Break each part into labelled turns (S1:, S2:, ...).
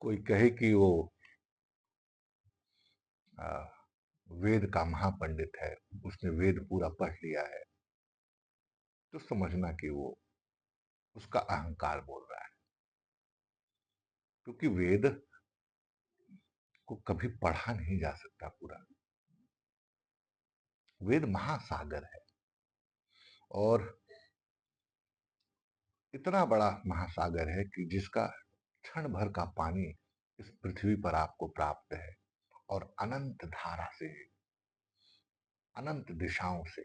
S1: कोई कहे कि वो आ, वेद का महापंडित है, उसने वेद पूरा पढ़ लिया है, तो समझना कि वो उसका अहंकार बोल रहा है। क्योंकि वेद को कभी पढ़ा नहीं जा सकता पूरा। वेद महासागर है, और इतना बड़ा महासागर है कि जिसका क्षण भर का पानी इस पृथ्वी पर आपको प्राप्त है, और अनंत धारा से, अनंत दिशाओं से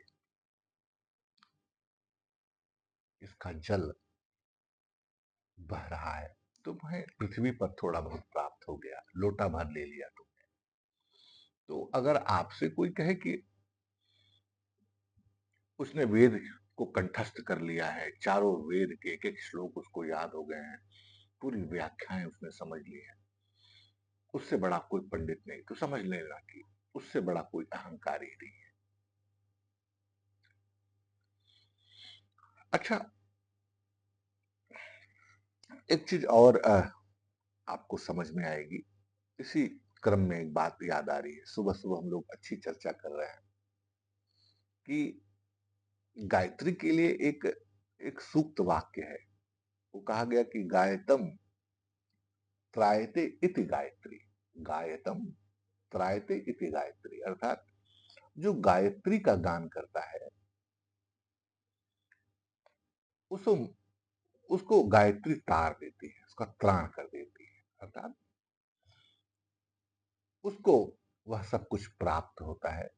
S1: इसका जल बह रहा है। तुम्हें पृथ्वी पर थोड़ा बहुत प्राप्त हो गया, लोटा भर ले लिया तुमने। तो अगर आपसे कोई कहे कि उसने वेद को कंठस्थ कर लिया है, चारों वेद के एक एक श्लोक उसको याद हो गए हैं, पूरी व्याख्याएं उसने समझ ली है, उससे बड़ा कोई पंडित नहीं, तो समझ लेना कि उससे बड़ा कोई अहंकारी नहीं है। अच्छा, एक चीज और आपको समझ में आएगी। इसी क्रम में एक बात याद आ रही है, सुबह सुबह हम लोग अच्छी चर्चा कर रहे हैं कि गायत्री के लिए एक एक सूक्त वाक्य है। वो कहा गया कि गायतम त्रायते इति गायत्री। गायतम त्रायते इति गायत्री, अर्थात जो गायत्री का गान करता है, उसको उसको गायत्री तार देती है, उसका त्राण कर देती है, अर्थात उसको वह सब कुछ प्राप्त होता है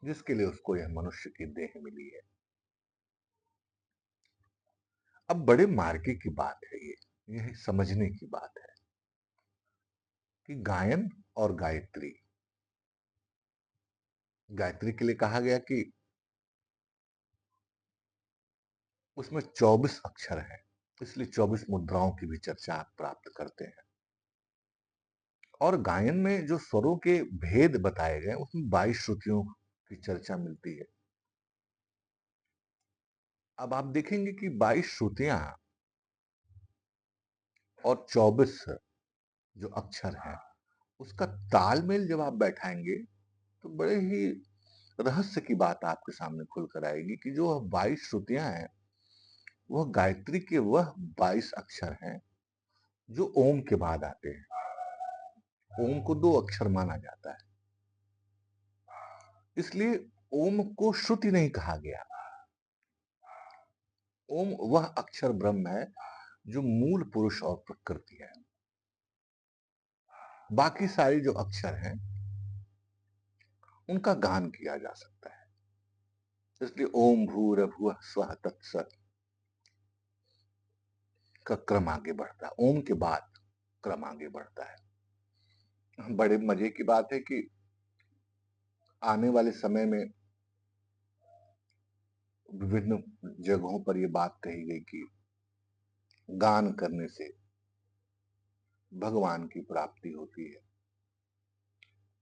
S1: जिसके लिए उसको यह मनुष्य की देह मिली है। अब बड़े मार्के की बात है ये, यह समझने की बात है कि गायन और गायत्री, गायत्री के लिए कहा गया कि उसमें 24 अक्षर हैं, इसलिए 24 मुद्राओं की भी चर्चा आप प्राप्त करते हैं। और गायन में जो स्वरों के भेद बताए गए, उसमें 22 श्रुतियों की चर्चा मिलती है। अब आप देखेंगे कि 22 श्रुतियां और 24 जो अक्षर हैं, उसका तालमेल जब आप बैठाएंगे तो बड़े ही रहस्य की बात आपके सामने खुलकर आएगी कि जो 22 श्रुतियां हैं, वह गायत्री के वह 22 अक्षर हैं जो ओम के बाद आते हैं। ओम को 2 अक्षर माना जाता है, इसलिए ओम को श्रुति नहीं कहा गया। ओम वह अक्षर ब्रह्म है जो मूल पुरुष और प्रकृति है। बाकी सारे जो अक्षर हैं, उनका गान किया जा सकता है। इसलिए ओम भूरभुवः स्वः तत्सत् का क्रम आगे बढ़ता है, ओम के बाद क्रम आगे बढ़ता है। बड़े मजे की बात है कि आने वाले समय में विभिन्न जगहों पर यह बात कही गई कि गान करने से भगवान की प्राप्ति होती है।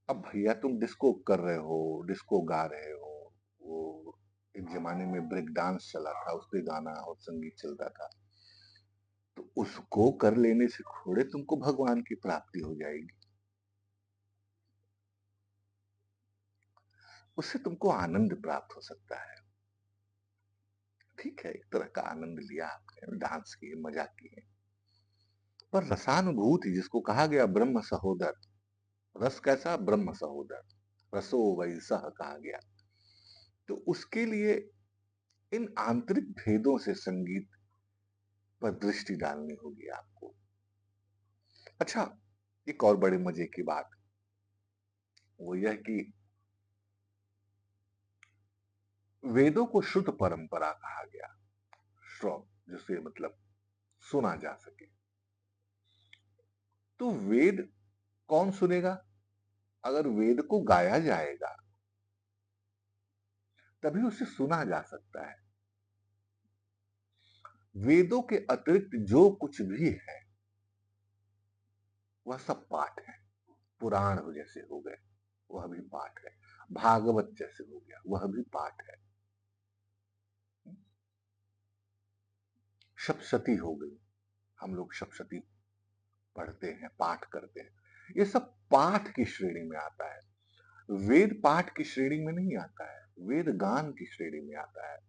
S1: अब भैया तुम डिस्को कर रहे हो, डिस्को गा रहे हो, वो एक जमाने में ब्रेक डांस चला था, उस पे गाना और संगीत चलता था, तो उसको कर लेने से थोड़े तुमको भगवान की प्राप्ति हो जाएगी। उससे तुमको आनंद प्राप्त हो सकता है। ठीक है, एक तरह का आनंद लिया आपने, डांस किए, मजा किए, पर रसानुभूति जिसको कहा गया ब्रह्म सहोदर, रस कैसा? ब्रह्म सहोदर, रसो वै सह कहा गया। तो उसके लिए इन आंतरिक भेदों से संगीत पर दृष्टि डालनी होगी आपको। अच्छा, एक और बड़े मजे की बात, वो यह कि वेदों को शुद्ध परंपरा कहा गया, श्रव, जिसे मतलब सुना जा सके। तो वेद कौन सुनेगा? अगर वेद को गाया जाएगा तभी उसे सुना जा सकता है। वेदों के अतिरिक्त जो कुछ भी है वह सब पाठ है। पुराण जैसे हो गए, वह भी पाठ है। भागवत जैसे हो गया, वह भी पाठ है। सप्तशती हो गई, हम लोग सप्तशती पढ़ते हैं, पाठ करते हैं, ये सब पाठ की श्रेणी में आता है। वेद पाठ की श्रेणी में नहीं आता है, वेद गान की श्रेणी में आता है।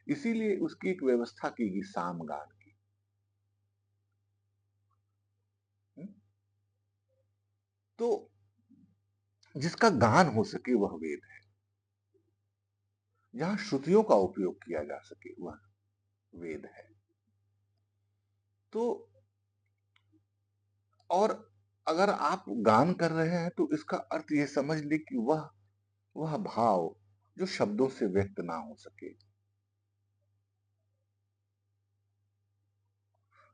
S1: इसीलिए उसकी एक व्यवस्था की गई सामगान की। हुँ? तो जिसका गान हो सके वह वेद है। जहाँ श्रुतियों का उपयोग किया जा सके वह वेद है। तो और अगर आप गान कर रहे हैं तो इसका अर्थ ये समझ लें कि वह भाव जो शब्दों से व्यक्त ना हो सके,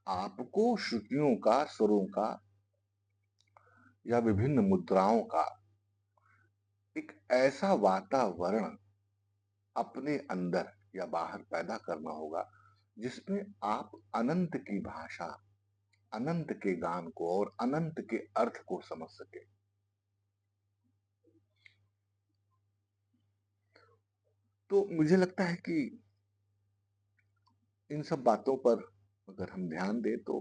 S1: आपको श्रुतियों का, स्वरों का या विभिन्न मुद्राओं का एक ऐसा वातावरण अपने अंदर या बाहर पैदा करना होगा, जिसमें आप अनंत की भाषा, अनंत के गान को और अनंत के अर्थ को समझ सकें। तो मुझे लगता है कि इन सब बातों पर अगर हम ध्यान दें तो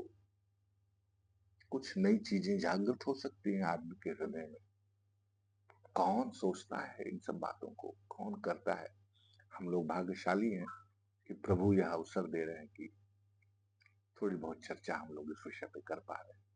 S1: कुछ नई चीजें जागृत हो सकती हैं आदमी के हृदय में। कौन सोचता है इन सब बातों को? कौन करता है? हम लोग भाग्यशाली हैं कि प्रभु यह अवसर दे रहे हैं कि थोड़ी बहुत चर्चा हम लोग इस विषय पे कर पा रहे हैं।